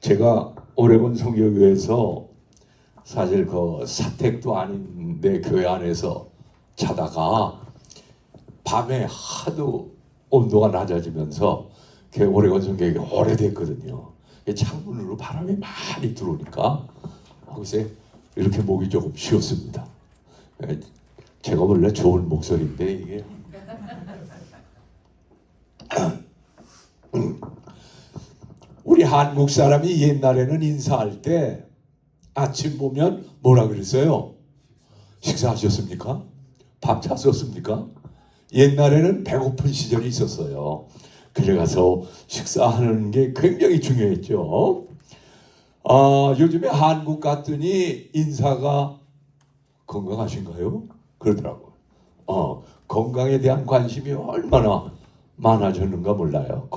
제가 오레곤 성교교회에서 사실 그 사택도 아닌데 교회 안에서 자다가 밤에 하도 온도가 낮아지면서 오레곤 성교교회가 오래됐거든요. 창문으로 바람이 많이 들어오니까 거기서 이렇게 목이 조금 쉬었습니다. 제가 원래 좋은 목소리인데 이게 우리 한국 사람이 옛날에는 인사할 때 아침 보면 뭐라 그랬어요? 식사하셨습니까? 밥 찼었습니까? 옛날에는 배고픈 시절이 있었어요. 그래가서 식사하는 게 굉장히 중요했죠. 요즘에 한국 갔더니 인사가 건강하신가요? 그러더라고요. 건강에 대한 관심이 얼마나 많아졌는가 몰라요.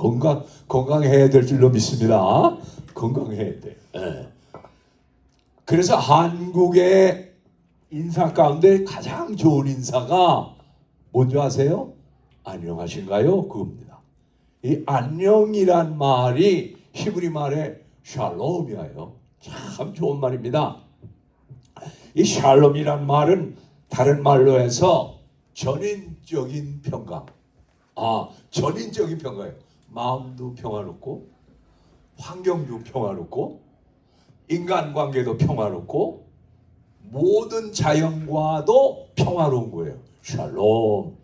건강해야 될 줄로 믿습니다. 건강해야 돼. 네. 그래서 한국의 인사 가운데 가장 좋은 인사가 뭔지 아세요? 안녕하신가요? 그겁니다. 이 안녕이란 말이 히브리 말에 샬롬이에요. 참 좋은 말입니다. 이 샬롬이란 말은 다른 말로 해서 전인적인 평강. 전인적인 평강이에요. 마음도 평화롭고 환경도 평화롭고 인간관계도 평화롭고 모든 자연과도 평화로운 거예요. 샬롬.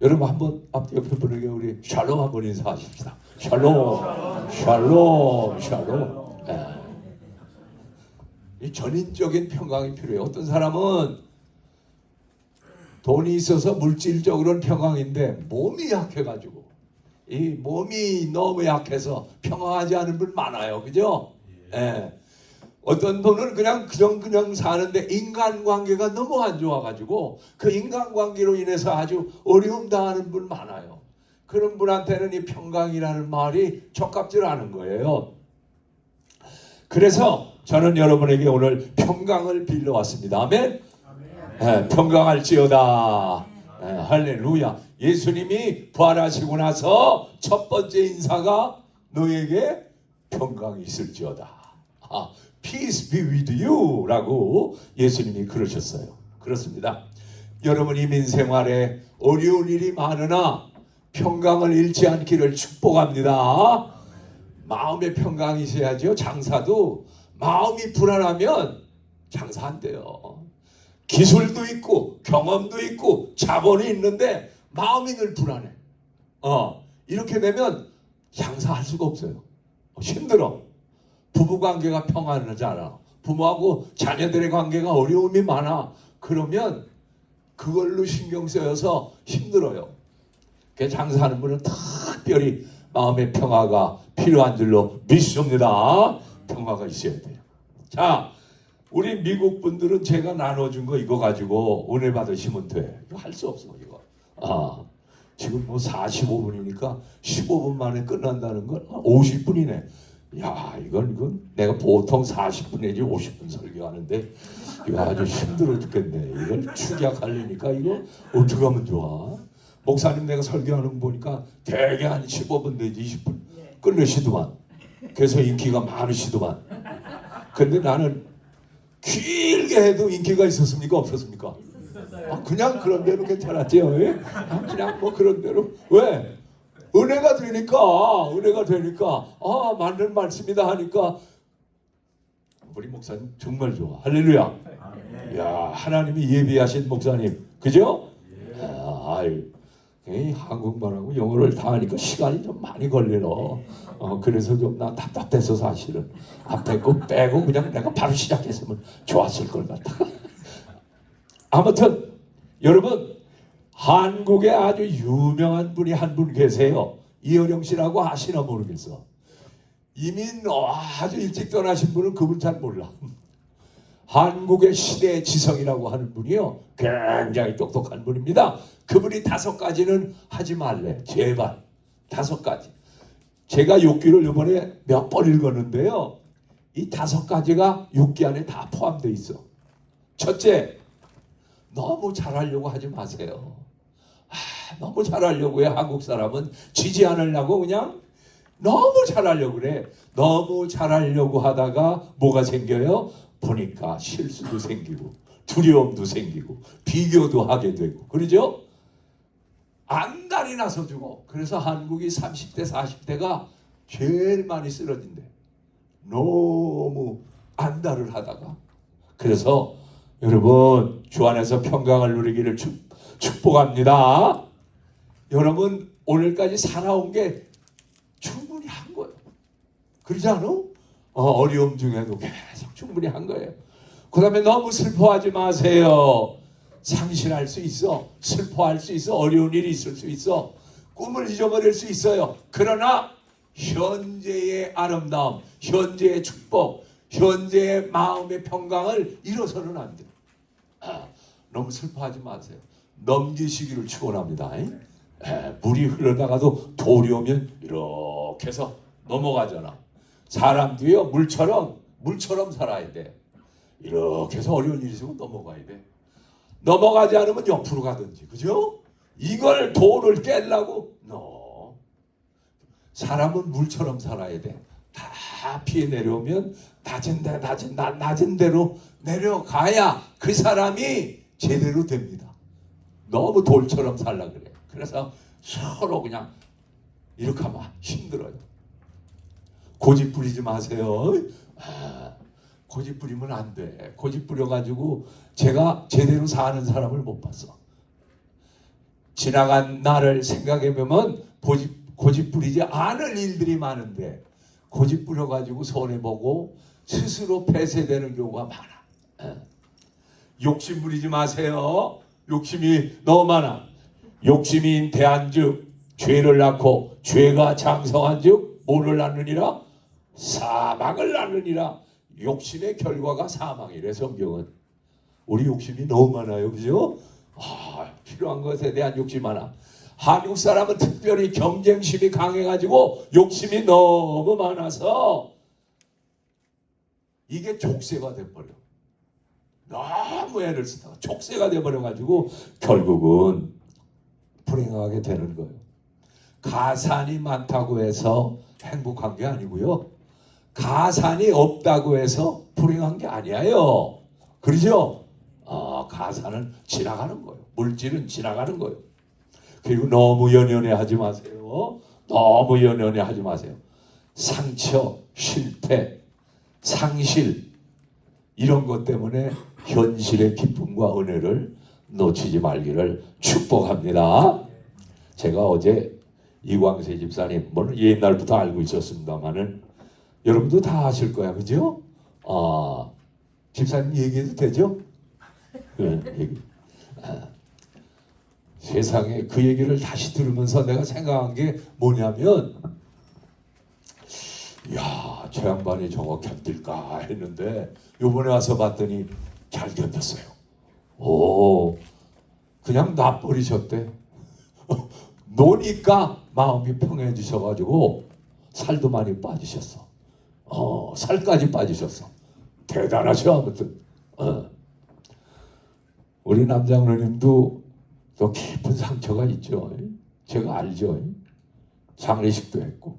여러분 한번 옆에 분에게 우리 샬롬 한번 인사하십시다. 샬롬, 샬롬, 샬롬. 네. 이 전인적인 평강이 필요해요. 어떤 사람은 돈이 있어서 물질적으로는 평강인데 몸이 약해가지고 이 몸이 너무 약해서 평강하지 않은 분 많아요. 그죠? 예. 어떤 분은 그냥 사는데 인간관계가 너무 안 좋아가지고 그 인간관계로 인해서 아주 어려움 당하는 분 많아요. 그런 분한테는 이 평강이라는 말이 적합지 않은 거예요. 그래서 저는 여러분에게 오늘 평강을 빌려왔습니다. 아멘? 네, 평강할지어다. 네, 할렐루야. 예수님이 부활하시고 나서 첫 번째 인사가 너에게 평강이 있을지어다. Peace be with you 라고 예수님이 그러셨어요. 그렇습니다. 여러분 이민 생활에 어려운 일이 많으나 평강을 잃지 않기를 축복합니다. 마음의 평강이 있어야죠. 장사도 마음이 불안하면 장사 안 돼요. 기술도 있고 경험도 있고 자본이 있는데 마음이 늘 불안해. 이렇게 되면 장사할 수가 없어요. 힘들어. 부부관계가 평안하지 않아. 부모하고 자녀들의 관계가 어려움이 많아. 그러면 그걸로 신경 쓰여서 힘들어요. 그래서 장사하는 분은 특별히 마음의 평화가 필요한 줄로 믿습니다. 평화가 있어야 돼요. 자, 우리 미국 분들은 제가 나눠준 거 이거 가지고 은혜 받으시면 돼. 이거 할 수 없어 이거. 지금 뭐 45분이니까 15분 만에 끝난다는 건 50분이네. 야, 이건 내가 보통 40분 내지 50분 설교하는데 이거 아주 힘들어 죽겠네. 이걸 축약하려니까 이거 어떻게 하면 좋아? 목사님 내가 설교하는 거 보니까 대개 한 15분 내지 20분 끝내시더만. 그래서 인기가 많으시더만. 근데 나는 길게 해도 인기가 있었습니까? 없었습니까? 그냥 그런 대로 괜찮았지요. 그냥 뭐 그런 대로. 왜? 은혜가 되니까 맞는 말씀이다 하니까 우리 목사님 정말 좋아. 할렐루야. 야, 하나님이 예비하신 목사님. 그죠? 한국말하고 영어를 다 하니까 시간이 좀 많이 걸리러. 그래서 좀 난 답답해서 사실은 앞에 거 빼고 그냥 내가 바로 시작했으면 좋았을 것 같아. 아무튼 여러분 한국에 아주 유명한 분이 한 분 계세요. 이어령 씨라고 아시나 모르겠어. 이민 아주 일찍 떠나신 분은 그분 잘 몰라. 한국의 시대 지성이라고 하는 분이요. 굉장히 똑똑한 분입니다. 그분이 5가지는 하지 말래. 제발. 5가지. 제가 6기를 이번에 몇 번 읽었는데요. 이 5가지가 6기 안에 다 포함되어 있어. 첫째, 너무 잘하려고 하지 마세요. 너무 잘하려고 해. 한국 사람은 지지 않으려고 그냥 너무 잘하려고 그래. 너무 잘하려고 하다가 뭐가 생겨요? 보니까 실수도 생기고 두려움도 생기고 비교도 하게 되고 그러죠? 안달이 나서 죽어. 그래서 한국이 30대 40대가 제일 많이 쓰러진대. 너무 안달을 하다가. 그래서 여러분 주 안에서 평강을 누리기를 축복합니다. 여러분 오늘까지 살아온 게 충분히 한 거예요. 그러지 않아? 어려움 중에도 계속 충분히 한 거예요. 그 다음에 너무 슬퍼하지 마세요. 상실할 수 있어. 슬퍼할 수 있어. 어려운 일이 있을 수 있어. 꿈을 잊어버릴 수 있어요. 그러나 현재의 아름다움, 현재의 축복, 현재의 마음의 평강을 잃어서는 안 돼요. 너무 슬퍼하지 마세요. 넘기시기를 축원합니다. 물이 흘러다가도 돌이 오면 이렇게 해서 넘어가잖아. 사람도요 물처럼 살아야 돼. 이렇게 해서 어려운 일이 있으면 넘어가야 돼. 넘어가지 않으면 옆으로 가든지, 그죠? 이걸 돌을 깨려고 사람은 물처럼 살아야 돼. 다 피해 내려오면 낮은 데로 내려가야 그 사람이 제대로 됩니다. 너무 돌처럼 살라 그래. 그래서 서로 그냥 이렇게 하면 힘들어요. 고집 부리지 마세요. 고집 부리면 안 돼. 고집 부려가지고 제가 제대로 사는 사람을 못 봤어. 지나간 날을 생각해보면 고집 부리지 않을 일들이 많은데 고집 부려가지고 손해보고 스스로 폐쇄되는 경우가 많아. 욕심 부리지 마세요. 욕심이 너무 많아. 욕심이 잉태한즉 죄를 낳고 죄가 장성한즉 뭐를 낳느니라? 사망을 낳느니라. 욕심의 결과가 사망이래 성경은. 우리 욕심이 너무 많아요. 그죠? 필요한 것에 대한 욕심이 많아. 한국 사람은 특별히 경쟁심이 강해가지고 욕심이 너무 많아서 이게 족쇄가 돼버려. 너무 애를 쓰다가 족쇄가 돼버려가지고 결국은 불행하게 되는 거예요. 가산이 많다고 해서 행복한 게 아니고요. 가산이 없다고 해서 불행한 게 아니에요. 그러죠? 가산은 지나가는 거예요. 물질은 지나가는 거예요. 그리고 너무 연연해 하지 마세요. 너무 연연해 하지 마세요. 상처, 실패, 상실 이런 것 때문에 현실의 기쁨과 은혜를 놓치지 말기를 축복합니다. 제가 어제 이광세 집사님, 물론 옛날부터 알고 있었습니다만은 여러분도 다 아실 거야, 그죠? 집사님 얘기해도 되죠? 얘기. 세상에 그 얘기를 다시 들으면서 내가 생각한 게 뭐냐면, 야, 저 양반이 저거 견딜까 했는데 요번에 와서 봤더니 잘 견뎠어요. 그냥 놔버리셨대. 노니까 마음이 평해지셔가지고 살도 많이 빠지셨어. 살까지 빠지셨어. 대단하셔. 아무튼 우리 남장로님도 또 깊은 상처가 있죠. 제가 알죠. 장례식도 했고,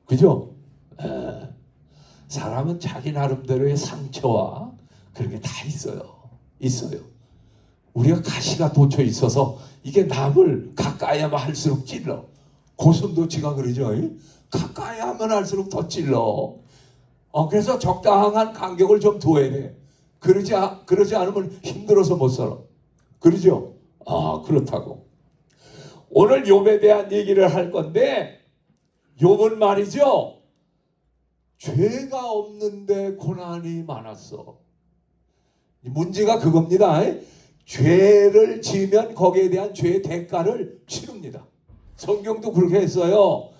그죠? 사람은 자기 나름대로의 상처와 그런 게 다 있어요. 우리가 가시가 돋쳐 있어서 이게 남을 가까이 하면 할수록 찔러. 고슴도치가 그러죠. 가까이 하면 할수록 더 찔러. 그래서 적당한 간격을 좀 둬야 돼. 그러지 않으면 힘들어서 못 살아. 그러죠? 그렇다고. 오늘 욥에 대한 얘기를 할 건데, 욥은 말이죠. 죄가 없는데 고난이 많았어. 문제가 그겁니다. 죄를 지으면 거기에 대한 죄의 대가를 치릅니다. 성경도 그렇게 했어요.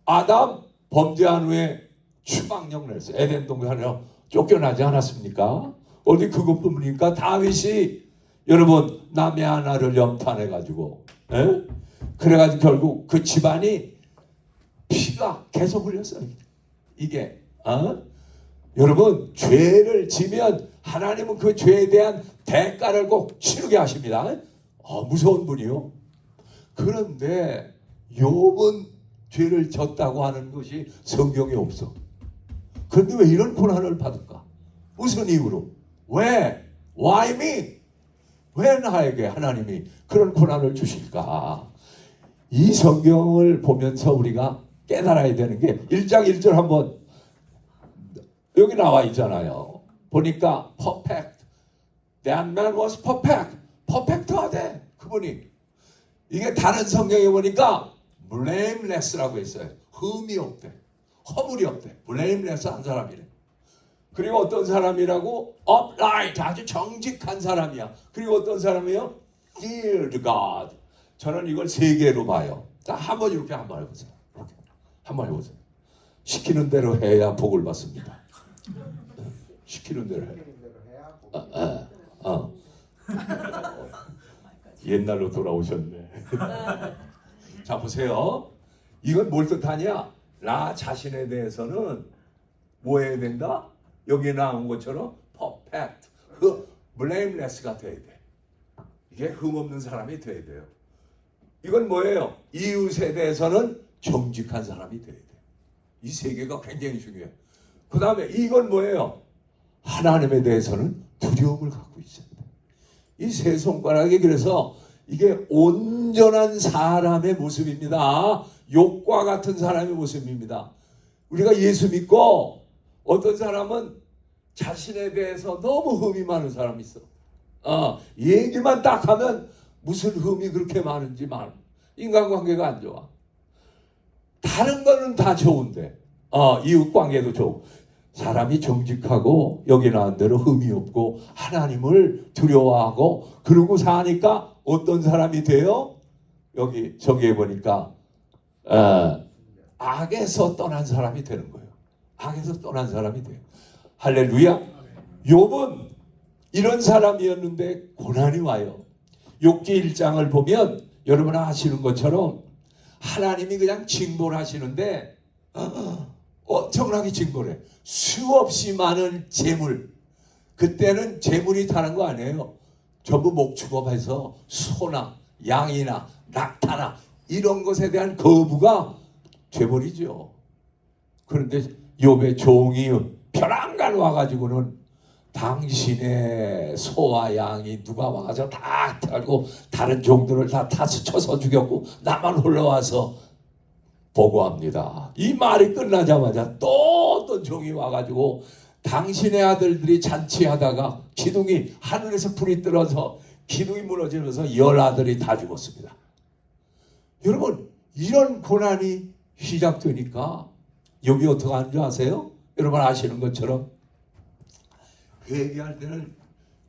아담 범죄한 후에 추방령 냈어요. 에덴 동산으로 쫓겨나지 않았습니까? 어디 그것뿐입니까? 다윗이 여러분 남의 하나를 염탄해가지고 그래가지고 결국 그 집안이 피가 계속 흘렸어요. 이게 여러분 죄를 지면 하나님은 그 죄에 대한 대가를 꼭 치르게 하십니다. 무서운 분이요. 그런데 욥은 죄를 졌다고 하는 것이 성경에 없어. 그런데 왜 이런 고난을 받을까? 무슨 이유로? 왜? Why me? 왜 나에게 하나님이 그런 고난을 주실까? 이 성경을 보면서 우리가 깨달아야 되는 게 1장 1절 한번 여기 나와 있잖아요. 보니까 perfect. That man was perfect. 퍼펙트하대. 그분이. 이게 다른 성경에 보니까 blameless라고 했어요. 흠이 없대. 허물이 없대. blameless 한 사람이래. 그리고 어떤 사람이라고? upright. 아주 정직한 사람이야. 그리고 어떤 사람이요? feared God. 저는 이걸 세 개로 봐요. 자, 한번 이렇게 한번 해보세요. 이렇게. 한번 해보세요. 시키는 대로 해야 복을 받습니다. 시키는 대로 해야. 옛날로 돌아오셨네. 자, 보세요. 이건 뭘 뜻하냐? 나 자신에 대해서는 뭐 해야 된다? 여기 나온 것처럼 perfect, blameless가 돼야 돼. 이게 흠없는 사람이 돼야 돼요. 이건 뭐예요? 이웃에 대해서는 정직한 사람이 돼야 돼. 이 세 개가 굉장히 중요해요. 그 다음에 이건 뭐예요? 하나님에 대해서는 두려움을 갖고 있어야 돼. 이 세 손가락이 그래서 이게 온전한 사람의 모습입니다. 욕과 같은 사람의 모습입니다. 우리가 예수 믿고 어떤 사람은 자신에 대해서 너무 흠이 많은 사람이 있어. 얘기만 딱 하면 무슨 흠이 그렇게 많은지 말. 인간관계가 안 좋아. 다른 거는 다 좋은데 이웃관계도 좋고 사람이 정직하고 여기 나온 대로 흠이 없고 하나님을 두려워하고 그러고 사니까 어떤 사람이 돼요? 여기 저기에 보니까 악에서 떠난 사람이 되는 거예요. 악에서 떠난 사람이 돼요. 할렐루야. 욥은 이런 사람이었는데 고난이 와요. 욥기 1장을 보면 여러분 아시는 것처럼 하나님이 그냥 징벌하시는데 엄청나게 징벌해. 수없이 많은 재물. 그때는 재물이 다른 거 아니에요. 전부 목축업해서 소나 양이나 낙타나 이런 것에 대한 거부가 죄벌이죠. 그런데 욥의 종이 벼랑간 와가지고는 당신의 소와 양이 누가 와가지고 다 타고 다른 종들을 다 타서 쳐서 죽였고 나만 올라와서 보고합니다. 이 말이 끝나자마자 또 어떤 종이 와가지고 당신의 아들들이 잔치하다가 기둥이 하늘에서 불이 떨어져 기둥이 무너지면서 10 아들이 다 죽었습니다. 여러분 이런 고난이 시작되니까 여기 어떻게 하는 줄 아세요? 여러분 아시는 것처럼 회개할 때는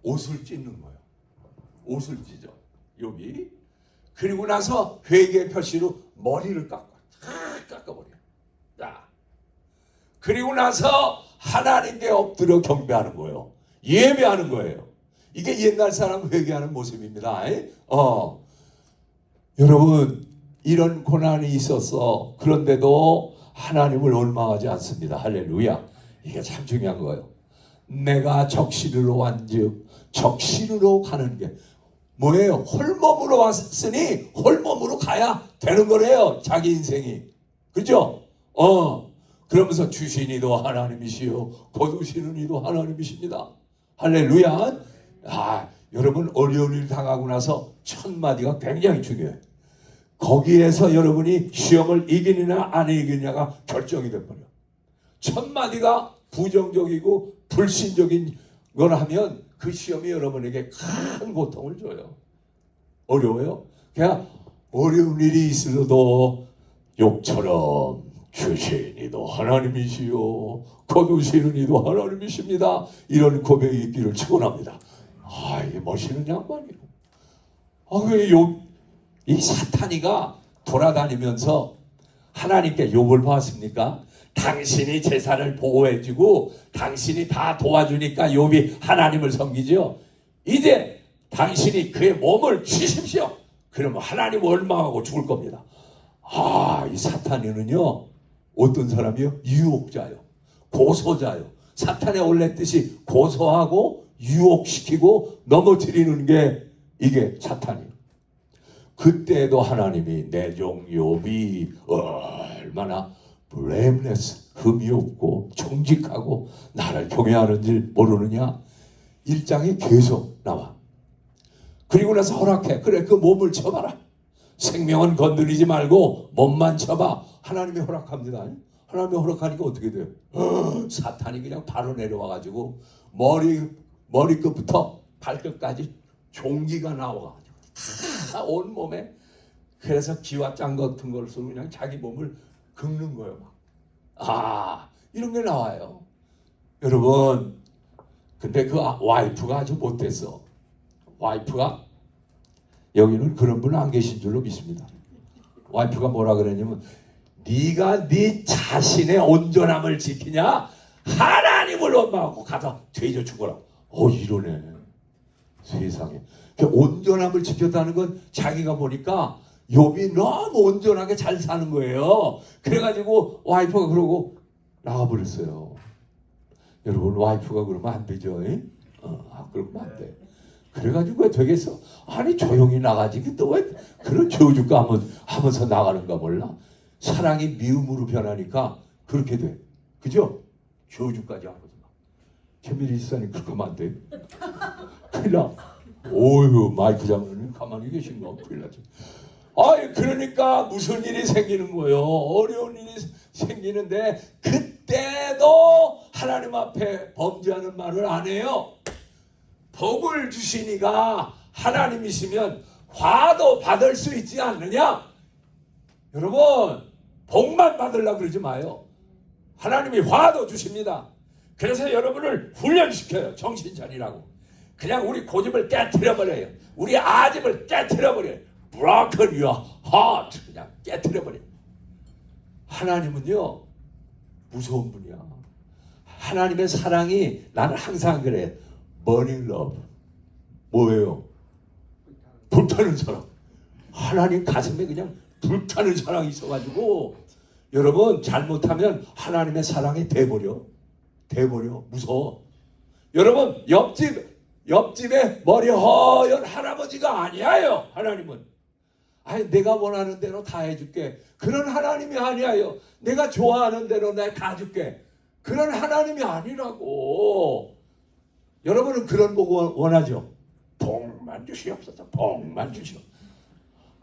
옷을 찢는 거예요. 옷을 찢어 여기. 그리고 나서 회개 표시로 머리를 깎아버려. 자, 그리고 나서 하나님께 엎드려 경배하는 거예요. 예배하는 거예요. 이게 옛날 사람 회개하는 모습입니다. 여러분 이런 고난이 있었어. 그런데도 하나님을 원망하지 않습니다. 할렐루야. 이게 참 중요한 거예요. 내가 적신으로 완즉 적신으로 가는 게 뭐예요? 홀몸으로 왔으니 홀몸으로 가야 되는 거래요. 자기 인생이. 그죠? 그러면서 주시니도 하나님이시요 거두시는 이도 하나님이십니다. 할렐루야. 여러분 어려운 일 당하고 나서 첫 마디가 굉장히 중요해요. 거기에서 여러분이 시험을 이기느냐 안 이기느냐가 결정이 돼버려. 첫 마디가 부정적이고 불신적인 걸 하면 그 시험이 여러분에게 큰 고통을 줘요. 어려워요? 그냥 어려운 일이 있어도 욕처럼 주신 이도 하나님이시요 거두시는 이도 하나님이십니다. 이런 고백이 있기를 축원합니다. 이게 멋있는 양반이고. 이 사탄이가 돌아다니면서 하나님께 욕을 봤습니까? 당신이 재산을 보호해주고 당신이 다 도와주니까 욥이 하나님을 섬기죠. 이제 당신이 그의 몸을 주십시오. 그러면 하나님 원망하고 죽을 겁니다. 이 사탄이는요 어떤 사람이요? 유혹자요. 고소자요. 사탄의 원래 뜻이 고소하고 유혹시키고 넘어뜨리는 게 이게 사탄이에요. 그때도 하나님이 내 종 욥이 얼마나 blameless, 흠이 없고 정직하고 나를 경외하는 줄 모르느냐. 1장에 계속 나와. 그리고 나서 허락해. 그래, 그 몸을 쳐봐라. 생명은 건드리지 말고 몸만 쳐봐. 하나님이 허락합니다. 하나님이 허락하니까 어떻게 돼요? 사탄이 그냥 바로 내려와가지고 머리끝부터 발끝까지 종기가 나와가지고 다 온몸에, 그래서 기와 짱 같은 걸 쓰고 그냥 자기 몸을 긁는 거예요. 막. 이런 게 나와요. 여러분, 근데 그 와이프가 아주 못됐어. 와이프가, 여기는 그런 분 안 계신 줄로 믿습니다. 와이프가 뭐라 그랬냐면, 네가 네 자신의 온전함을 지키냐? 하나님을 원망하고 가서 죄져 죽어라. 이러네. 세상에. 온전함을 지켰다는 건 자기가 보니까 욥이 너무 온전하게 잘 사는 거예요. 그래가지고 와이프가 그러고 나가버렸어요. 여러분, 와이프가 그러면 안 되죠. 그러면 안 돼. 그래가지고 왜 되겠어? 아니, 조용히 나가지. 또 왜 그런 저주가 하면서 나가는가 몰라? 사랑이 미움으로 변하니까 그렇게 돼. 그죠? 저주까지 하면서. 캐밀리 이사님 그렇게 하면 안 돼. 큰일 나. 오유, 마이크 장로님 가만히 계신가? 큰일 나지. 그러니까 무슨 일이 생기는 거예요. 어려운 일이 생기는데 그때도 하나님 앞에 범죄하는 말을 안 해요. 복을 주시니가 하나님이시면 화도 받을 수 있지 않느냐? 여러분, 복만 받으려고 그러지 마요. 하나님이 화도 주십니다. 그래서 여러분을 훈련시켜요. 정신 차리라고. 그냥 우리 고집을 깨트려버려요. 우리 아집을 깨트려버려요. Broken your heart. 그냥 깨트려버려요. 하나님은요, 무서운 분이야. 하나님의 사랑이, 나는 항상 그래. burning love. 뭐예요? 불타는 사랑. 하나님 가슴에 그냥 불타는 사랑이 있어가지고, 여러분, 잘못하면 하나님의 사랑이 돼버려. 무서워. 여러분, 옆집에 머리 허연 할아버지가 아니에요. 하나님은. 내가 원하는 대로 다 해줄게. 그런 하나님이 아니에요. 내가 좋아하는 대로 내가 다 줄게. 그런 하나님이 아니라고. 여러분은 그런 복 원하죠? 복만 주시옵소서. 복만 주시옵소서.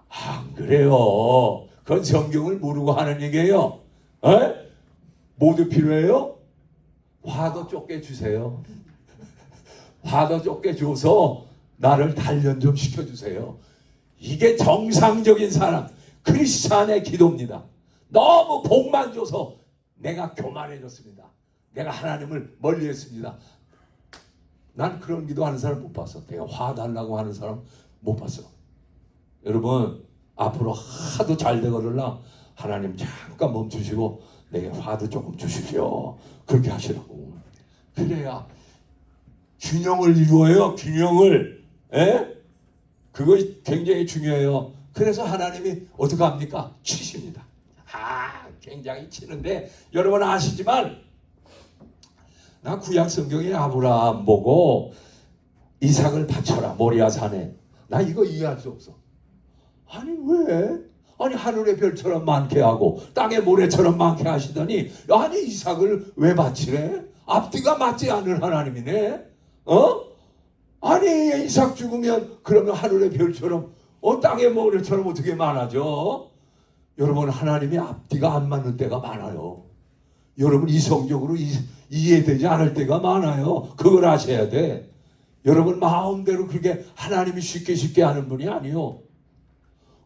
안 그래요. 그건 성경을 모르고 하는 얘기예요. 모두 필요해요? 화도 쫓게 주세요. 화도 쫓게 줘서 나를 단련 좀 시켜주세요. 이게 정상적인 사람, 크리스찬의 기도입니다. 너무 복만 줘서 내가 교만해졌습니다. 내가 하나님을 멀리했습니다. 난 그런 기도하는 사람 못 봤어. 내가 화 달라고 하는 사람 못 봤어. 여러분, 앞으로 하도 잘 되거들라 하나님 잠깐 멈추시고 내게 화도 조금 주십시오. 그렇게 하시라고. 그래야 균형을 이루어요. 균형을. 그거 굉장히 중요해요. 그래서 하나님이 어떻게 합니까? 치십니다. 굉장히 치는데, 여러분 아시지만 나 구약 성경에 아브라함 보고 이삭을 바쳐라 모리아 산에. 나 이거 이해할 수 없어. 아니 왜? 아니 하늘의 별처럼 많게 하고 땅의 모래처럼 많게 하시더니 아니 이삭을 왜 바치래? 앞뒤가 맞지 않는 하나님이네. 아니 이삭 죽으면 그러면 하늘의 별처럼 땅의 모래처럼 어떻게 많아져? 여러분, 하나님이 앞뒤가 안 맞는 때가 많아요. 여러분, 이성적으로 이해되지 않을 때가 많아요. 그걸 아셔야 돼. 여러분 마음대로 그렇게 하나님이 쉽게 하는 분이 아니요.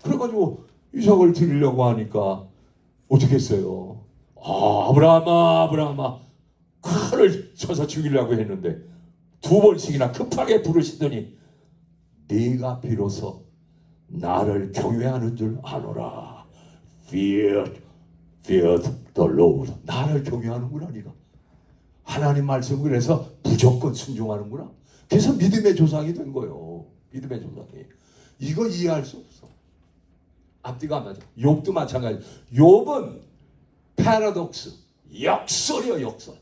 그래가지고 이삭을 드리려고 하니까 어떻게 했어요? 아브라함아 칼을 쳐서 죽이려고 했는데 2번씩이나 급하게 부르시더니 네가 비로소 나를 경외하는 줄 아노라. Fear the Lord. 나를 경외하는구나. 네가 하나님 말씀을 그래서 무조건 순종하는구나. 그래서 믿음의 조상이 된 거예요. 믿음의 조상이. 이거 이해할 수 없어. 앞뒤가 안 맞아. 욥도 마찬가지. 욥은 패러독스, 역설이요, 역설.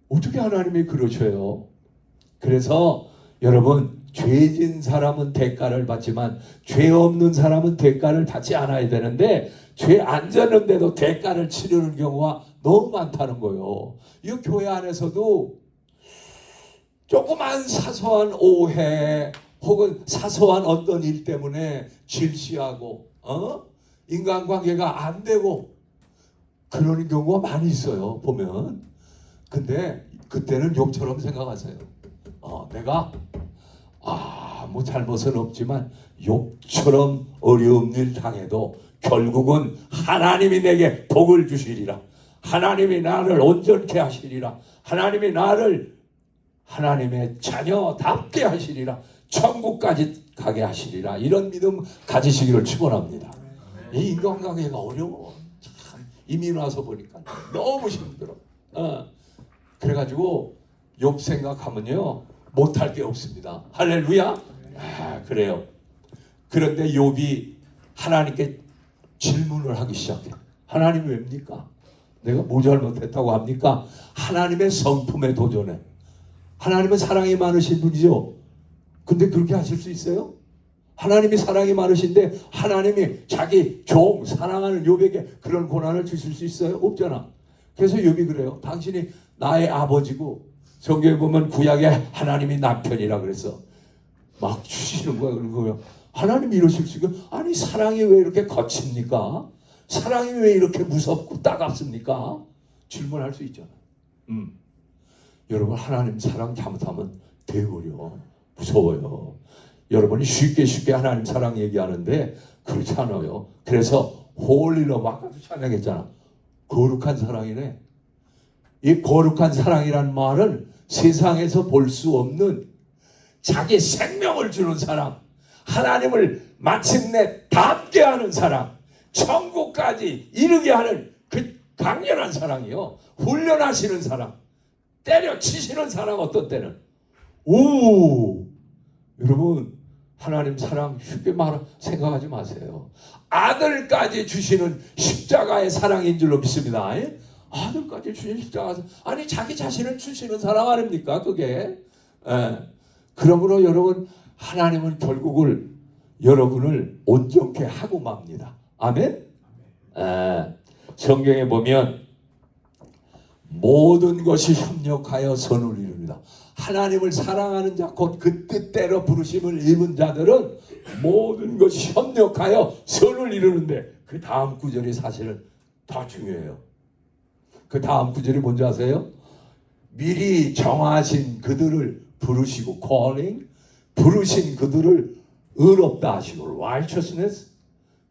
어떻게 하나님이 그러셔요? 그래서 여러분 죄진 사람은 대가를 받지만 죄 없는 사람은 대가를 받지 않아야 되는데 죄 안 졌는데도 대가를 치르는 경우가 너무 많다는 거예요. 이 교회 안에서도 조그만 사소한 오해 혹은 사소한 어떤 일 때문에 질시하고 인간관계가 안 되고 그러는 경우가 많이 있어요. 보면. 근데 그때는 욕처럼 생각하세요. 내가 뭐 잘못은 없지만 욕처럼 어려운 일 당해도 결국은 하나님이 내게 복을 주시리라. 하나님이 나를 온전케 하시리라. 하나님이 나를 하나님의 자녀답게 하시리라. 천국까지 가게 하시리라. 이런 믿음 가지시기를 축원합니다. 이 인간관계가 어려워. 참 이미 와서 보니까 너무 힘들어. 그래가지고 욥 생각하면요 못할 게 없습니다. 할렐루야. 그래요. 그런데 욥이 하나님께 질문을 하기 시작해. 하나님 왜입니까? 내가 뭐 잘못했다고 합니까? 하나님의 성품에 도전해. 하나님은 사랑이 많으신 분이죠. 근데 그렇게 하실 수 있어요? 하나님이 사랑이 많으신데 하나님이 자기 종 사랑하는 욥에게 그런 고난을 주실 수 있어요? 없잖아. 그래서 욥이 그래요. 당신이 나의 아버지고 성경에 보면 구약에 하나님이 남편이라 그래서 막 주시는 거야. 그리고 하나님이 이러실 수 있고 아니 사랑이 왜 이렇게 거칩니까? 사랑이 왜 이렇게 무섭고 따갑습니까? 질문할 수 있잖아요. 여러분 하나님 사랑 잘못하면 되어버려. 무서워요. 여러분이 쉽게 하나님 사랑 얘기하는데 그렇지 않아요. 그래서 홀리러 아까도 찬양했잖아. 거룩한 사랑이네. 이 거룩한 사랑이란 말은 세상에서 볼 수 없는 자기 생명을 주는 사랑, 하나님을 마침내 닮게 하는 사랑, 천국까지 이르게 하는 그 강렬한 사랑이요. 훈련하시는 사랑, 때려치시는 사랑. 어떤 때는 여러분 하나님 사랑 쉽게 생각하지 마세요. 아들까지 주시는 십자가의 사랑인 줄로 믿습니다. 아들까지 주신 십자가, 아니 자기 자신을 주시는 사랑 아닙니까 그게? 그러므로 여러분 하나님은 결국을 여러분을 온전케 하고 맙니다. 아멘? 성경에 보면 모든 것이 협력하여 선을 이룹니다. 하나님을 사랑하는 자, 곧 그 뜻대로 부르심을 입은 자들은 모든 것이 협력하여 선을 이루는데 그 다음 구절이 사실은 더 중요해요. 그 다음 구절이 뭔지 아세요? 미리 정하신 그들을 부르시고 calling, 부르신 그들을 의롭다 하시고 righteousness,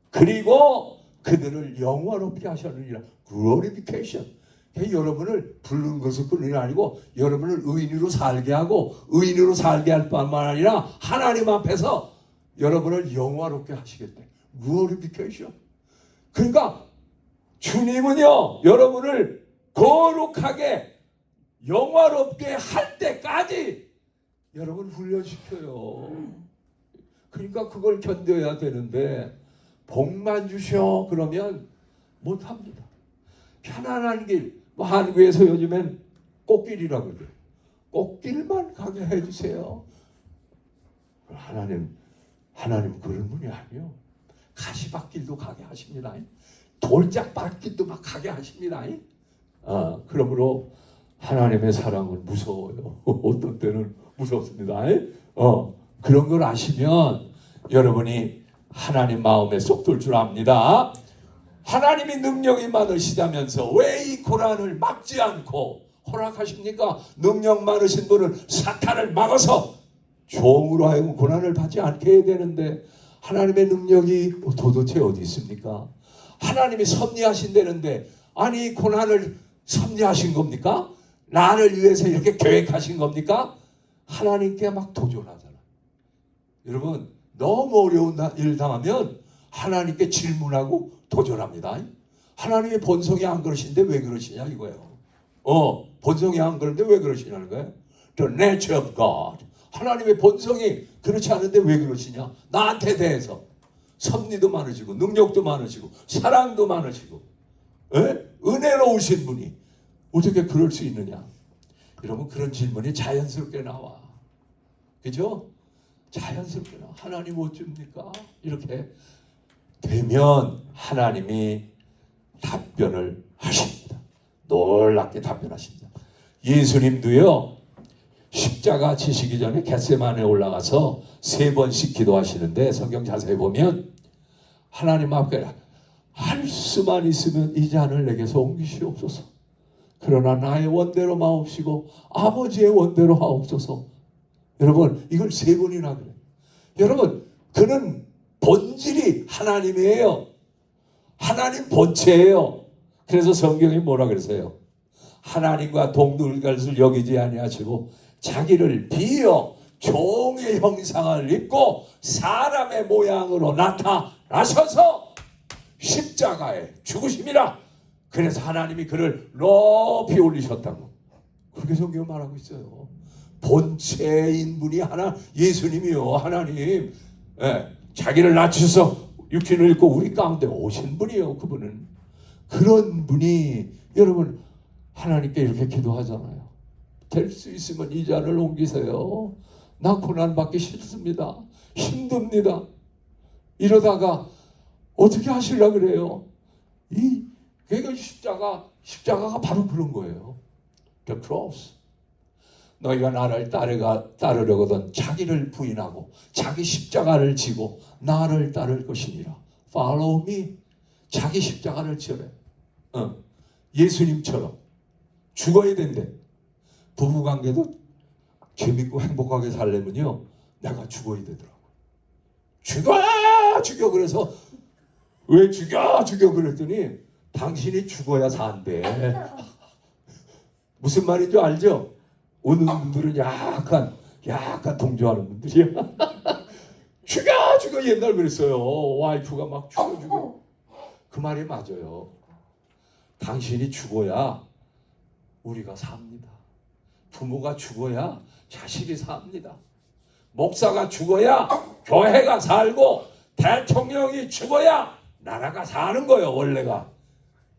그리고 그들을 영화롭게 하셨느니라 glorification. 여러분을 부르는 것은 뿐이 아니고 여러분을 의인으로 살게 하고 의인으로 살게 할 뿐만 아니라 하나님 앞에서 여러분을 영화롭게 하시겠대. glorification. 그러니까 주님은요 여러분을 거룩하게 영화롭게 할 때까지 여러분 훈련시켜요. 그러니까 그걸 견뎌야 되는데 복만 주셔 그러면 못합니다. 편안한 길, 한국에서 요즘엔 꽃길이라고 그래요. 꽃길만 가게 해주세요. 하나님 그런 분이 아니요. 가시밭길도 가게 하십니다. 돌짝밭길도 막 가게 하십니다. 그러므로 하나님의 사랑은 무서워요. 어떤 때는 무섭습니다. 그런 걸 아시면 여러분이 하나님 마음에 쏙 들 줄 압니다. 하나님이 능력이 많으시다면서 왜 이 고난을 막지 않고 허락하십니까? 능력 많으신 분은 사탄을 막아서 종으로 하여금 고난을 받지 않게 해야 되는데 하나님의 능력이 도대체 어디 있습니까? 하나님이 섭리하신다는데 아니 고난을 섭리하신 겁니까? 나를 위해서 이렇게 계획하신 겁니까? 하나님께 막 도전하잖아. 여러분 너무 어려운 일 당하면 하나님께 질문하고 도전합니다. 하나님의 본성이 안 그러신데 왜 그러시냐 이거예요. 본성이 안 그런데 왜 그러시냐는 거예요. The nature of God. 하나님의 본성이 그렇지 않은데 왜 그러시냐. 나한테 대해서 섭리도 많으시고 능력도 많으시고 사랑도 많으시고 은혜로우신 분이 어떻게 그럴 수 있느냐. 여러분 그런 질문이 자연스럽게 나와. 그죠? 자연스럽게 하나님 어쩝니까? 이렇게 되면 하나님이 답변을 하십니다. 놀랍게 답변하십니다. 예수님도요, 십자가 지시기 전에 겟세마네에 올라가서 3번씩 기도하시는데 성경 자세히 보면 하나님 앞에 할 수만 있으면 이 잔을 내게서 옮기시옵소서. 그러나 나의 원대로 마옵시고 아버지의 원대로 하옵소서. 여러분, 이걸 3번이나 그래요. 여러분, 그는 본질이 하나님이에요. 하나님 본체예요. 그래서 성경이 뭐라 그랬어요? 하나님과 동등할 것을 여기지 아니하시고 자기를 비어 종의 형상을 입고 사람의 모양으로 나타나셔서 십자가에 죽으심이라. 그래서 하나님이 그를 높이 올리셨다고 그렇게 성경이 말하고 있어요. 본체인 분이 하나, 예수님이요, 하나님. 자기를 낮추셔서 육신을 입고 우리 가운데 오신 분이요. 그분은 그런 분이 여러분 하나님께 이렇게 기도하잖아요. 될 수 있으면 이 잔을 옮기세요. 나 고난 받기 싫습니다. 힘듭니다. 이러다가 어떻게 하시려고 그래요? 그러니까 십자가가 바로 그런 거예요. The cross. 너희가 나를 따르려거든 자기를 부인하고 자기 십자가를 지고 나를 따를 것이니라. Follow me. 자기 십자가를 지어래. 예수님처럼 죽어야 된대. 부부관계도 재밌고 행복하게 살려면요, 내가 죽어야 되더라고. 죽여 그래서 왜 죽여 그랬더니 당신이 죽어야 산대. 무슨 말인지 알죠? 오는 분들은 약간 동조하는 분들이야. 죽여 옛날 그랬어요. 와이프가 막 죽여. 그 말이 맞아요. 당신이 죽어야 우리가 삽니다. 부모가 죽어야 자식이 삽니다. 목사가 죽어야 교회가 살고 대통령이 죽어야 나라가 사는 거예요. 원래가.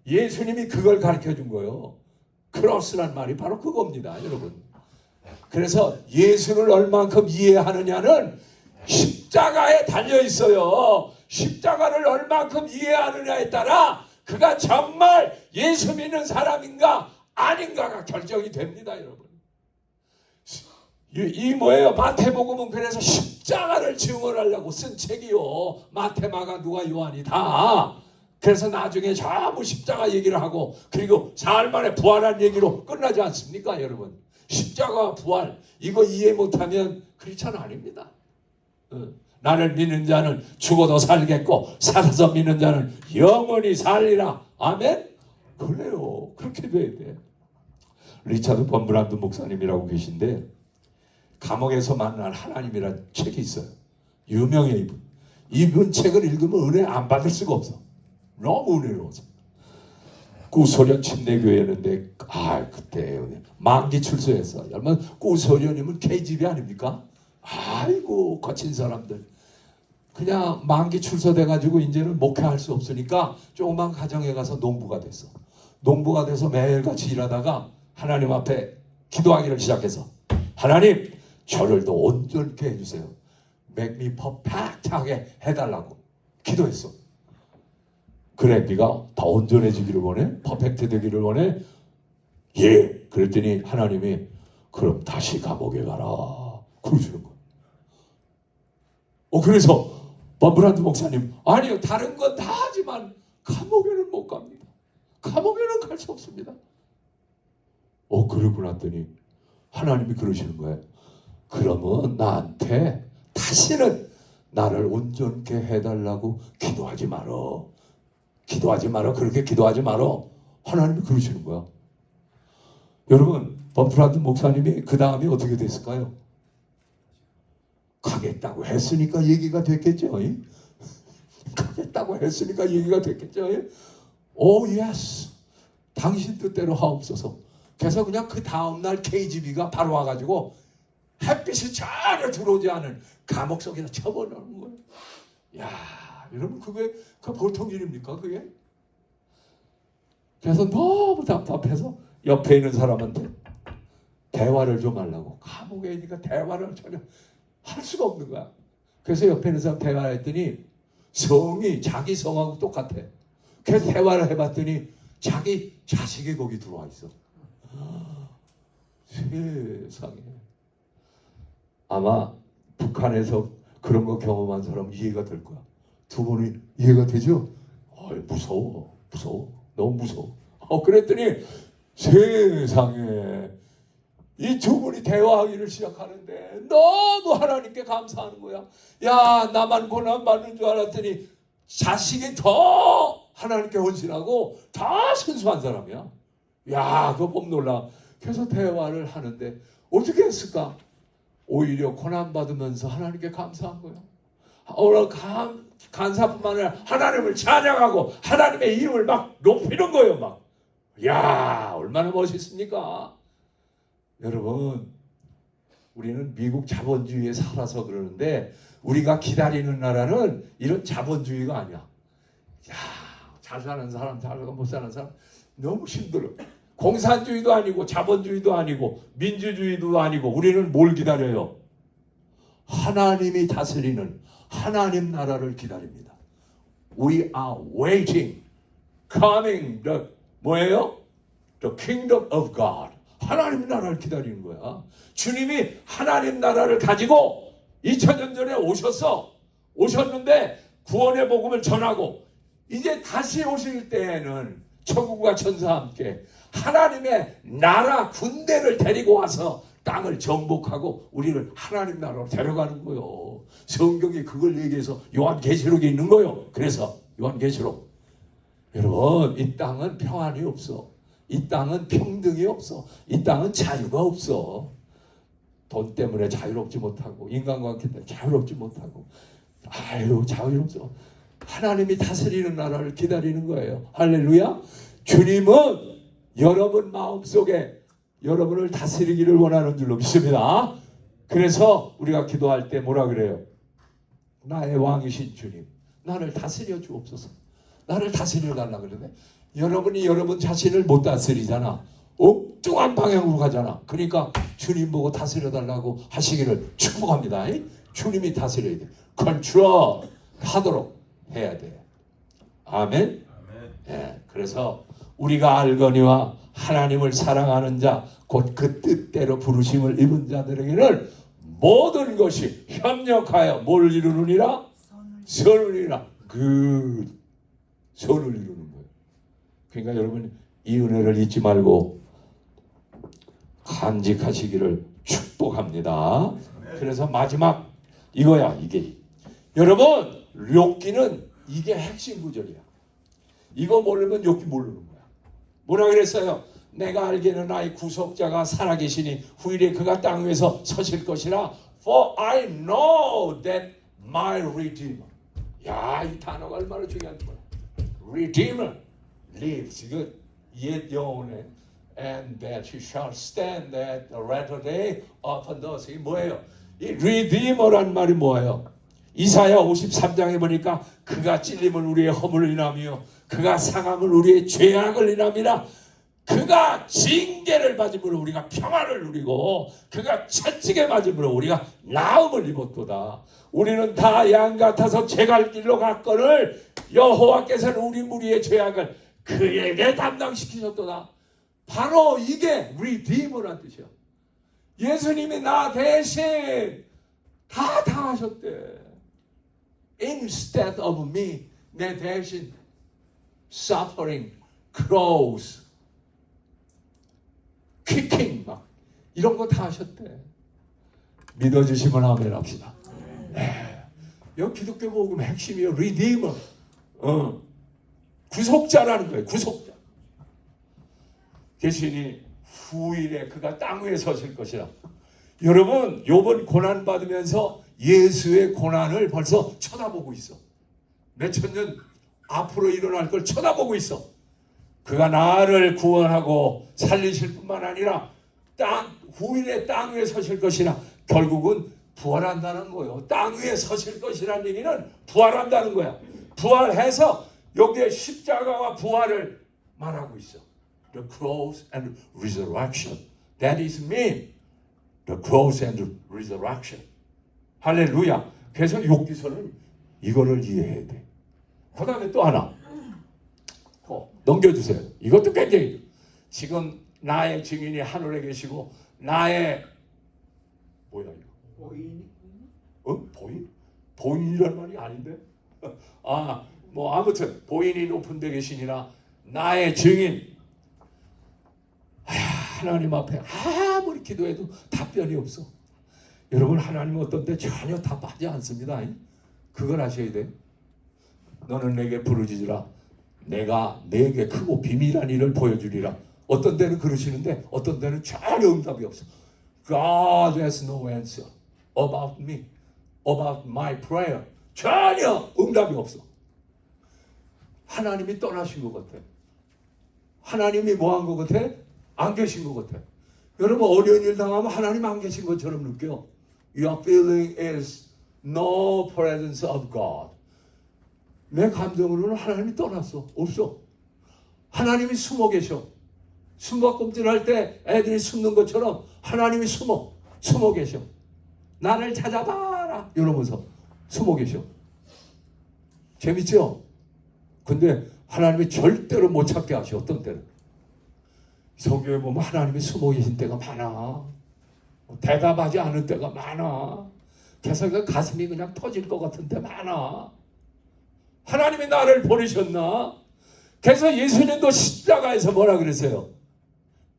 예수님이 그걸 가르쳐 준 거예요. 크로스란 말이 바로 그겁니다. 여러분. 그래서 예수를 얼만큼 이해하느냐는 십자가에 달려 있어요. 십자가를 얼만큼 이해하느냐에 따라 그가 정말 예수 믿는 사람인가 아닌가가 결정이 됩니다. 여러분. 이 뭐예요? 마태복음은 그래서 십자가를 증언하려고 쓴 책이요. 마태마가 누가 요한이 다. 그래서 나중에 전부 십자가 얘기를 하고 그리고 사흘 만에 부활한 얘기로 끝나지 않습니까? 여러분. 십자가 부활 이거 이해 못하면 크리스찬 아닙니다. 나를 믿는 자는 죽어도 살겠고 살아서 믿는 자는 영원히 살리라. 아멘? 그래요. 그렇게 돼야 돼. 리차드 번브란드 목사님이라고 계신데 감옥에서 만난 하나님이라는 책이 있어요. 유명해 이분. 이분 책을 읽으면 은혜 안 받을 수가 없어. 너무 은혜로워서. 구소련 침례교회였는데 그때 만기 출소해서 얼마나 구소련이면 KGB 아닙니까? 아이고 거친 사람들. 그냥 만기 출소돼가지고 이제는 목회할 수 없으니까 조그만 가정에 가서 농부가 됐어. 농부가 돼서 매일같이 일하다가 하나님 앞에 기도하기를 시작해서 하나님 저를 더 온전케 해주세요. Make me perfect하게 해달라고 기도했어. 그래 네가 더 온전해지기를 원해? 퍼펙트 되기를 원해? 예. 그랬더니 하나님이 그럼 다시 감옥에 가라 그러시는 거예요. 그래서 번브란드 목사님 아니요 다른 건 다 하지만 감옥에는 못 갑니다. 감옥에는 갈 수 없습니다. 그러고 났더니 하나님이 그러시는 거예요. 그러면 나한테 다시는 나를 온전케 해달라고 기도하지 말어. 그렇게 기도하지 말어. 하나님이 그러시는 거야. 여러분 번브란드 목사님이 그 다음에 어떻게 됐을까요? 가겠다고 했으니까 얘기가 됐겠죠. 가겠다고 했으니까 얘기가 됐겠죠. 오 예스 당신 뜻대로 하옵소서. 그래서 그냥 그 다음날 KGB가 바로 와가지고 햇빛이 전혀 들어오지 않은 감옥 속에서 쳐버리는 거예요. 야 여러분 그게 보통 일입니까 그게? 그래서 너무 답답해서 옆에 있는 사람한테 대화를 좀 하려고 감옥에 있으니까 대화를 전혀 할 수가 없는 거야. 그래서 옆에 있는 사람 대화했더니 성이 자기 성하고 똑같아. 그래서 대화를 해봤더니 자기 자식이 거기 들어와 있어. 세상에. 아마 북한에서 그런 거 경험한 사람 이해가 될 거야. 두 분이 이해가 되죠? 무서워. 너무 무서워. 그랬더니 세상에 이 두 분이 대화하기를 시작하는데 너무 하나님께 감사하는 거야. 야, 나만 고난받는 줄 알았더니 자식이 더 하나님께 헌신하고 더 순수한 사람이야. 야, 그거 보면 놀라. 그래서 대화를 하는데 어떻게 했을까? 오히려 고난받으면서 하나님께 감사한 거야. 오늘 간사뿐만 아니라 하나님을 찬양하고 하나님의 이름을 막 높이는 거예요. 막. 야, 얼마나 멋있습니까? 여러분, 우리는 미국 자본주의에 살아서 그러는데 우리가 기다리는 나라는 이런 자본주의가 아니야. 야, 잘 사는 사람, 잘 살고 못 사는 사람 너무 힘들어. 공산주의도 아니고 자본주의도 아니고 민주주의도 아니고 우리는 뭘 기다려요? 하나님이 다스리는 하나님 나라를 기다립니다. We are waiting, coming the 뭐예요? The kingdom of God. 하나님 나라를 기다리는 거야. 주님이 하나님 나라를 가지고 2000년 전에 오셨는데 구원의 복음을 전하고 이제 다시 오실 때에는 천국과 천사와 함께 하나님의 나라 군대를 데리고 와서 땅을 정복하고 우리를 하나님 나라로 데려가는 거예요. 성경이 그걸 얘기해서 요한계시록에 있는 거예요. 그래서 요한계시록, 여러분, 이 땅은 평안이 없어. 이 땅은 평등이 없어. 이 땅은 자유가 없어. 돈 때문에 자유롭지 못하고 인간관계 때문에 자유롭지 못하고 자유롭죠. 하나님이 다스리는 나라를 기다리는 거예요. 할렐루야. 주님은 여러분 마음속에 여러분을 다스리기를 원하는 줄로 믿습니다. 그래서 우리가 기도할 때 뭐라 그래요? 나의 왕이신 주님, 나를 다스려 주옵소서. 나를 다스려 달라 그러는데 여러분이 여러분 자신을 못 다스리잖아. 엉뚱한 방향으로 가잖아. 그러니까 주님 보고 다스려 달라고 하시기를 축복합니다. 주님이 다스려야 돼. 컨트롤 하도록 해야 돼. 아멘. 예, 그래서 우리가 알거니와 하나님을 사랑하는 자, 곧 그 뜻대로 부르심을 입은 자들에게는 모든 것이 협력하여 뭘 이루느니라? 선을 이루라. 선을 이루는 거예요. 그러니까 여러분 이 은혜를 잊지 말고 간직하시기를 축복합니다. 그래서 마지막 이거야. 이게 여러분 욥기는 이게 핵심 구절이야. 이거 모르면 욥기 모르는 거야. 뭐라 그랬어요? 내가 알기는 나의 구속자가 살아계시니 후일에 그가 땅 위에서 서실 것이라. For I know that my Redeemer. 야, 이 단어가 얼마나 중요한 거야. Redeemer lives. 이거 옛 영혼에 and that he shall stand at the latter day upon those. 이게 뭐예요? 이 Redeemer란 말이 뭐예요? 이사야 53장에 보니까 그가 찔림은 우리의 허물을 인하며 그가 상함은 우리의 죄악을 인함이라. 그가 징계를 받음으로 우리가 평안을 누리고 그가 채찍에 맞음으로 우리가 나음을 입었도다. 우리는 다 양 같아서 죄갈 길로 갔거늘 여호와께서는 우리 무리의 죄악을 그에게 담당시키셨도다. 바로 이게 리디머란 뜻이야. 예수님이 나 대신 다 당하셨대. Instead of me, 내 대신 suffering, cross, kicking 막 이런 거 다 하셨대. 믿어주시면 아멘 합시다. 네. 여기 기독교 복음의 핵심이요. 리디머. 구속자라는 거예요. 구속자. 대신이 후일에 그가 땅 위에 서실 것이라. 여러분 욥은 고난 받으면서 예수의 고난을 벌써 쳐다보고 있어. 몇천 년 앞으로 일어날 걸 쳐다보고 있어. 그가 나를 구원하고 살리실 뿐만 아니라 후일에 땅 위에 서실 것이라. 결국은 부활한다는 거예요. 땅 위에 서실 것이라는 얘기는 부활한다는 거야. 부활해서 여기에 십자가와 부활을 말하고 있어. The cross and resurrection. That is mean. The cross and resurrection. 할렐루야. 그래서 여기서는 이거를 이해해야 돼. 그 다음에 또 하나 넘겨주세요. 이것도 굉장히 지금 나의 증인이 하늘에 계시고 나의 뭐야 이거? 보인이? 보인? 보인이란 말이 아닌데? 뭐 아무튼 보인이 높은 데 계시니라 나의 증인. 하나님 앞에 아무리 기도해도 답변이 없어. 여러분 하나님은 어떤 때 전혀 답하지 않습니다. 그걸 아셔야 돼. 너는 내게 부르짖으라. 내가 내게 크고 비밀한 일을 보여주리라. 어떤 때는 그러시는데 어떤 때는 전혀 응답이 없어. God has no answer about me, about my prayer. 전혀 응답이 없어. 하나님이 떠나신 것 같아. 하나님이 뭐 한 것 같아? 안 계신 것 같아. 여러분 어려운 일 당하면 하나님 안 계신 것처럼 느껴. Your feeling is no presence of God. 내 감정으로는 하나님이 떠났어. 없어. 하나님이 숨어 계셔. 숨바꼭질할 때 애들이 숨는 것처럼 하나님이 숨어 계셔. 나를 찾아봐라 이러면서 숨어 계셔. 재밌죠? 근데 하나님이 절대로 못 찾게 하셔. 어떤 때는 성경에 보면 하나님이 숨어 계신 때가 많아. 대답하지 않을 때가 많아. 그래서 그 가슴이 그냥 터질 것 같은 때 많아. 하나님이 나를 버리셨나? 그래서 예수님도 십자가에서 뭐라 그랬어요?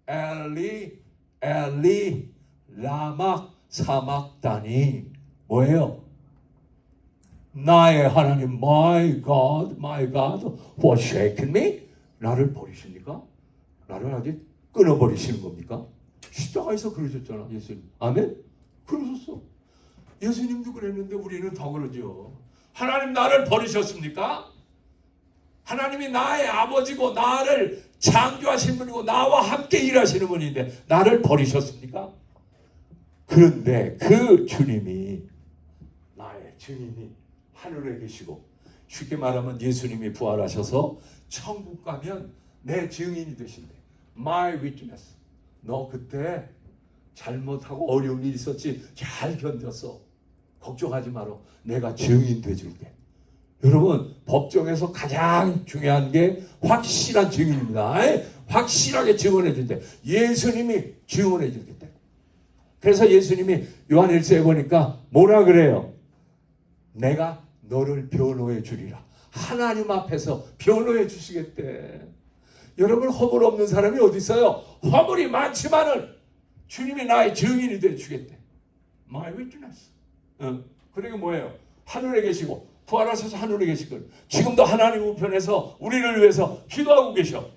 엘리 엘리 라마 사막다니. 뭐예요? 나의 하나님 my God forsaken me? 나를 버리십니까? 나를 아직 끊어버리시는 겁니까? 십자가에서 그러셨잖아 예수님. 아멘? 그러셨어. 예수님도 그랬는데 우리는 더 그러죠. 하나님 나를 버리셨습니까? 하나님이 나의 아버지고 나를 창조하신 분이고 나와 함께 일하시는 분인데 나를 버리셨습니까? 그런데 그 주님이 나의 증인이 하늘에 계시고 쉽게 말하면 예수님이 부활하셔서 천국 가면 내 증인이 되신대. My witness. 너 그때 잘못하고 어려운 일이 있었지 잘 견뎠어. 걱정하지 마라. 내가 증인 돼줄게. 여러분 법정에서 가장 중요한 게 확실한 증인입니다. 확실하게 증언해 준대. 예수님이 증언해 주겠대. 그래서 예수님이 요한 1서에 보니까 뭐라 그래요? 내가 너를 변호해 주리라. 하나님 앞에서 변호해 주시겠대. 여러분 허물 없는 사람이 어디 있어요? 허물이 많지만은 주님이 나의 증인이 돼 주겠대. My witness. 그러니까 뭐예요? 하늘에 계시고 부활하셔서 하늘에 계시고 지금도 하나님 우편에서 우리를 위해서 기도하고 계셔.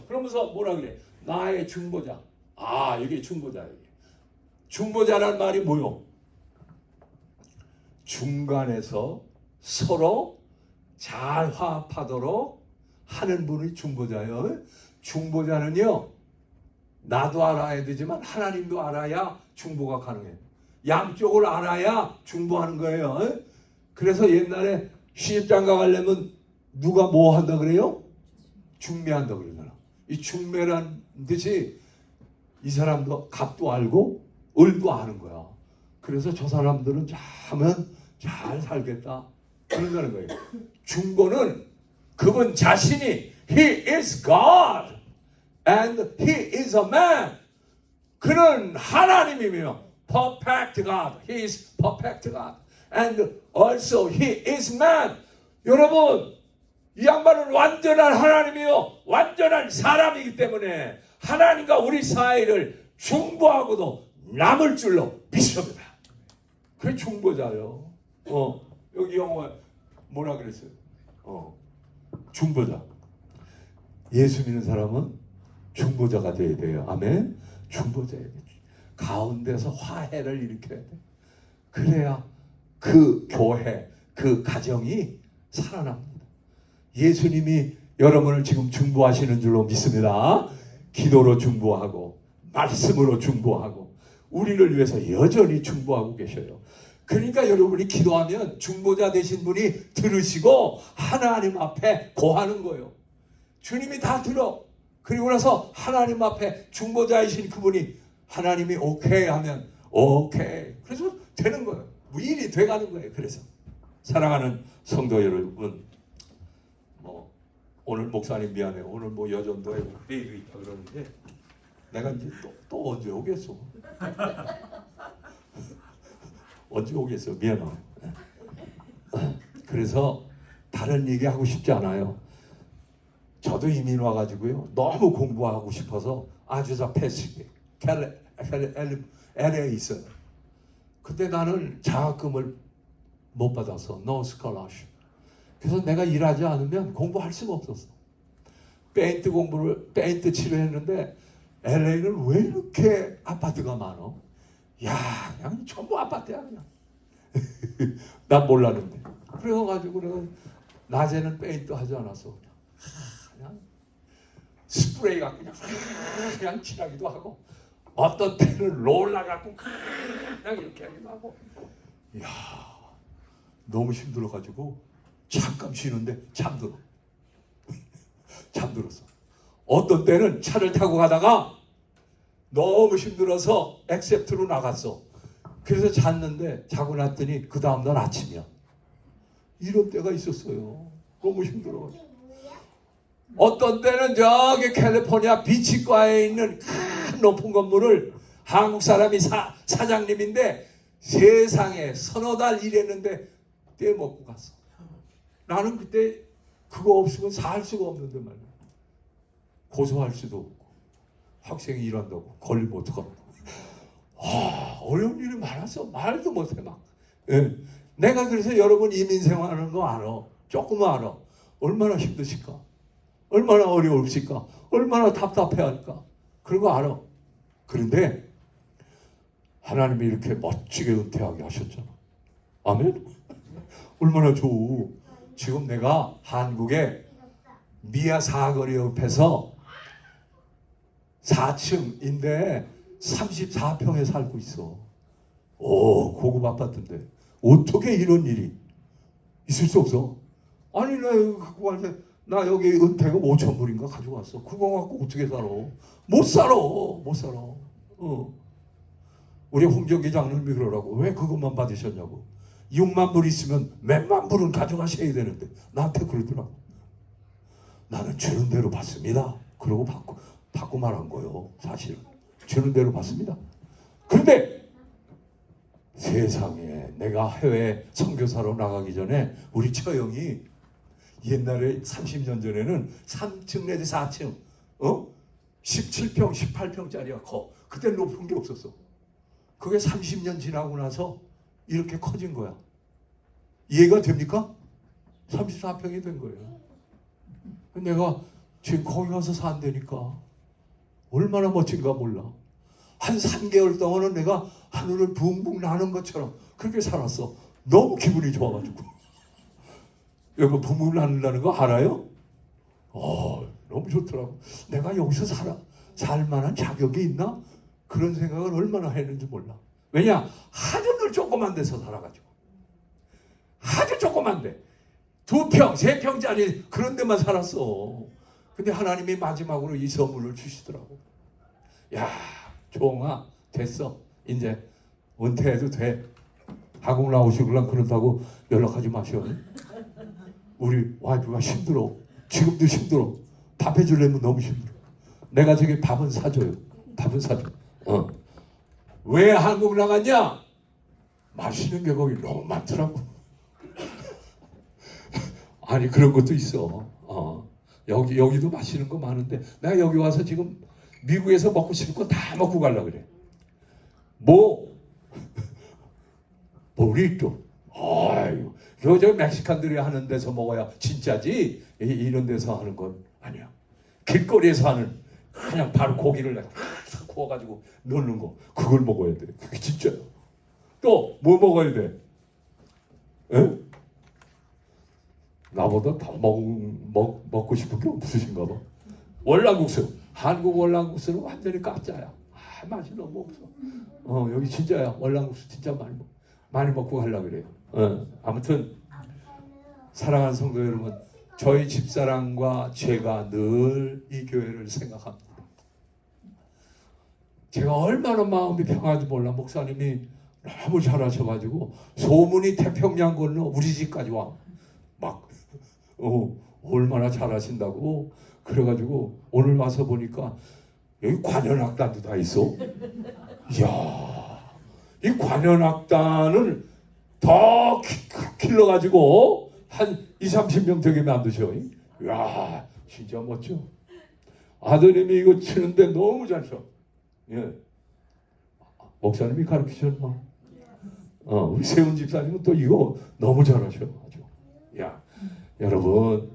그러면서 뭐라 그래? 나의 중보자. 이게 중보자. 중보자란 말이 뭐요? 중간에서 서로 잘 화합하도록 하는 분이 중보자예요. 중보자는요, 나도 알아야 되지만 하나님도 알아야 중보가 가능해요. 양쪽을 알아야 중보하는 거예요. 그래서 옛날에 시집장가 가려면 누가 뭐 한다 그래요? 중매한다 그러잖아. 이 중매란 듯이 이 사람도 값도 알고 을도 아는 거야. 그래서 저 사람들은 하면 잘 살겠다 그런다는 거예요. 중보는 그분 자신이 He is God and He is a man. 그는 하나님이며 perfect God. He is perfect God and also He is man. 여러분 이 양반은 완전한 하나님이요 완전한 사람이기 때문에 하나님과 우리 사이를 중보하고도 남을 줄로 믿습니다. 그게 중보자요. 여기 영어에 뭐라 그랬어요? 중보자. 예수 믿는 사람은 중보자가 돼야 돼요. 아멘. 중보자야 돼. 가운데서 화해를 일으켜야 돼. 그래야 그 교회, 그 가정이 살아납니다. 예수님이 여러분을 지금 중보하시는 줄로 믿습니다. 기도로 중보하고 말씀으로 중보하고 우리를 위해서 여전히 중보하고 계셔요. 그러니까 여러분이 기도하면 중보자 되신 분이 들으시고 하나님 앞에 고하는 거예요. 주님이 다 들어. 그리고 나서 하나님 앞에 중보자이신 그분이 하나님이 오케이 하면 오케이. 그래서 되는 거예요. 일이 돼가는 거예요. 그래서 사랑하는 성도 여러분, 뭐 오늘 목사님 미안해요. 오늘 뭐 여전도에 회의도 있다 그러는데 내가 이제 또 언제 오겠어? 언제 오겠어? 미안해요. 그래서 다른 얘기 하고 싶지 않아요. 저도 이민 와가지고요. 너무 공부하고 싶어서 아주사 패시픽 LA에 있어요. 근데 나는 장학금을 못 받아서 no scholarship. 그래서 내가 일하지 않으면 공부할 수가 없었어. 페인트 치료했는데 LA는 왜 이렇게 아파트가 많어? 야, 그냥 전부 아파트야 그냥. 난 몰랐는데. 그래가지고 내가 낮에는 페인트 하지 않았어. 그냥 스프레이 갖고 그냥 칠하기도 하고, 어떤 때는 롤러 갖고 그냥 이렇게 하기도 하고. 이야, 너무 힘들어가지고 잠깐 쉬는데 잠들어. 잠들었어. 어떤 때는 차를 타고 가다가 너무 힘들어서 엑셉트로 나갔어. 그래서 잤는데 자고 났더니 그 다음날 아침이야. 이런 때가 있었어요. 너무 힘들어가지고. 어떤 때는 저기 캘리포니아 비치가에 있는 큰 높은 건물을 한국 사람이 사장님인데 세상에 서너 달 일했는데 떼먹고 갔어. 나는 그때 그거 없으면 살 수가 없는데 말이야. 고소할 수도 없고 학생이 일한다고 걸리면 어떡하라고. 어려운 일이 많아서 말도 못해 막. 예. 내가 그래서 여러분 이민 생활하는 거 알아. 조금 알아. 얼마나 힘드실까? 얼마나 어려울까? 얼마나 답답해할까? 그런 거 알아. 그런데 하나님이 이렇게 멋지게 은퇴하게 하셨잖아. 아멘? 얼마나 좋아. 지금 내가 한국의 미아 사거리 옆에서 4층인데 34평에 살고 있어. 오, 고급 아파트인데 어떻게 이런 일이 있을 수 없어? 아니 나 여기 갖고 왔는데 나 여기 은퇴가 5,000불인가 가져왔어. 그거 갖고 어떻게 살아? 못 살아. 우리 홍정기 장로님이 그러라고. 왜 그것만 받으셨냐고. 6만 불 있으면 몇만 불은 가져가셔야 되는데 나한테 그러더라고. 나는 주는 대로 받습니다. 그러고 받고 말한 거예요. 사실 주는 대로 받습니다. 그런데 세상에 내가 해외 선교사로 나가기 전에 우리 처형이 옛날에 30년 전에는 3층 내지 4층 17평 18평짜리야 커. 그때 높은 게 없었어. 그게 30년 지나고 나서 이렇게 커진 거야. 이해가 됩니까? 34평이 된 거예요. 내가 지금 거기 가서 산다니까 얼마나 멋진가 몰라. 한 3개월 동안은 내가 하늘을 붕붕 나는 것처럼 그렇게 살았어. 너무 기분이 좋아가지고. 여러분 붕붕 나는다는 거 알아요? 너무 좋더라고. 내가 여기서 살 만한 자격이 있나? 그런 생각을 얼마나 했는지 몰라. 왜냐? 하도 늘 조그만 데서 살아가지고. 하도 조그만 데. 2평, 3평짜리 그런 데만 살았어. 근데 하나님이 마지막으로 이 선물을 주시더라고. 야, 종아, 됐어. 이제 은퇴해도 돼. 한국 나오시길래 그렇다고 연락하지 마셔. 우리 와이프가 힘들어. 지금도 힘들어. 밥 해주려면 너무 힘들어. 내가 저기 밥은 사줘요. 밥은 사줘. 왜 한국 나갔냐? 맛있는 게 거기 너무 많더라고. 아니 그런 것도 있어. 여기도 맛있는 거 많은데 내가 여기 와서 지금 미국에서 먹고 싶은 거 다 먹고 가려고 그래. 보리또. 아유, 저 멕시칸들이 하는 데서 먹어야 진짜지. 이런 데서 하는 건 아니야. 길거리에서 하는 그냥 바로 고기를 탁 구워가지고 넣는 거. 그걸 먹어야 돼. 그게 진짜야. 또 뭐 먹어야 돼? 에? 나보다 더 먹고 싶은 게 없으신가 봐. 월남국수. 한국 월남국수는 완전히 가짜야. 맛이 너무 없어. 여기 진짜야. 월남국수 진짜 많이 먹고 가려고 그래요. 아무튼 사랑하는 성도 여러분, 저희 집사람과 제가 늘 이 교회를 생각합니다. 제가 얼마나 마음이 평안한지 몰라. 목사님이 너무 잘하셔가지고 소문이 태평양 건너 우리 집까지 와. 막 얼마나 잘하신다고. 그래가지고 오늘 와서 보니까 여기 관현악단도 다 있어. 이야, 이 관현악단을 더 길러가지고 한 20-30명 되게 만드셔. 이야, 진짜 멋져. 아드님이 이거 치는데 너무 잘 쳐. 예. 목사님이 가르치셨나? 우리 세훈 집사님은 또 이거 너무 잘하셔. 아주. 야, 여러분,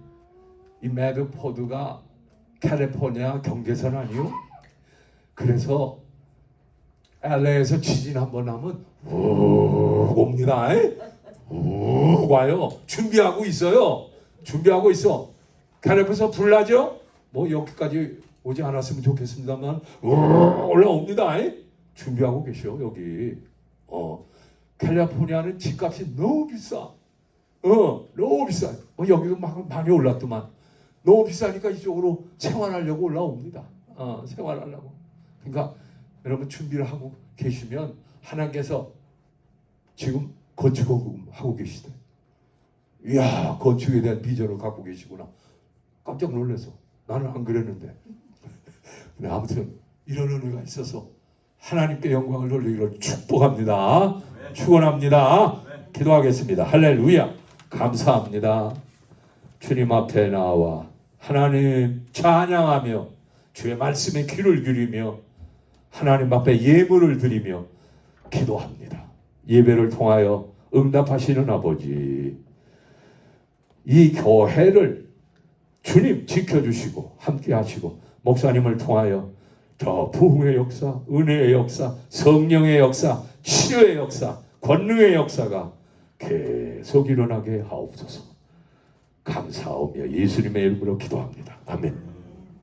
이 매드포드가 캘리포니아 경계선 아니요? 그래서 LA에서 지진 한번 하면 욱 옵니다. 욱 와요. 준비하고 있어요. 준비하고 있어. 캘리포니아에서 불 나죠? 뭐 여기까지 오지 않았으면 좋겠습니다만 올라옵니다. 준비하고 계셔. 여기 캘리포니아는 집값이 너무 비싸. 너무 비싸. 여기도 막 많이 올랐더만. 너무 비싸니까 이쪽으로 생활하려고 올라옵니다. 생활하려고. 그러니까 여러분 준비를 하고 계시면 하나님께서 지금 건축을 하고 계시대. 이야, 건축에 대한 비전을 갖고 계시구나. 깜짝 놀라서. 나는 안 그랬는데. 근데 아무튼 이런 은혜가 있어서 하나님께 영광을 돌리기를 축복합니다. 축원합니다. 기도하겠습니다. 할렐루야. 감사합니다. 주님 앞에 나와 하나님 찬양하며 주의 말씀에 귀를 기울이며 하나님 앞에 예물을 드리며 기도합니다. 예배를 통하여 응답하시는 아버지, 이 교회를 주님 지켜주시고 함께 하시고 목사님을 통하여 더 부흥의 역사, 은혜의 역사, 성령의 역사, 치유의 역사, 권능의 역사가 계속 일어나게 하옵소서. 감사하며 예수님의 이름으로 기도합니다. 아멘.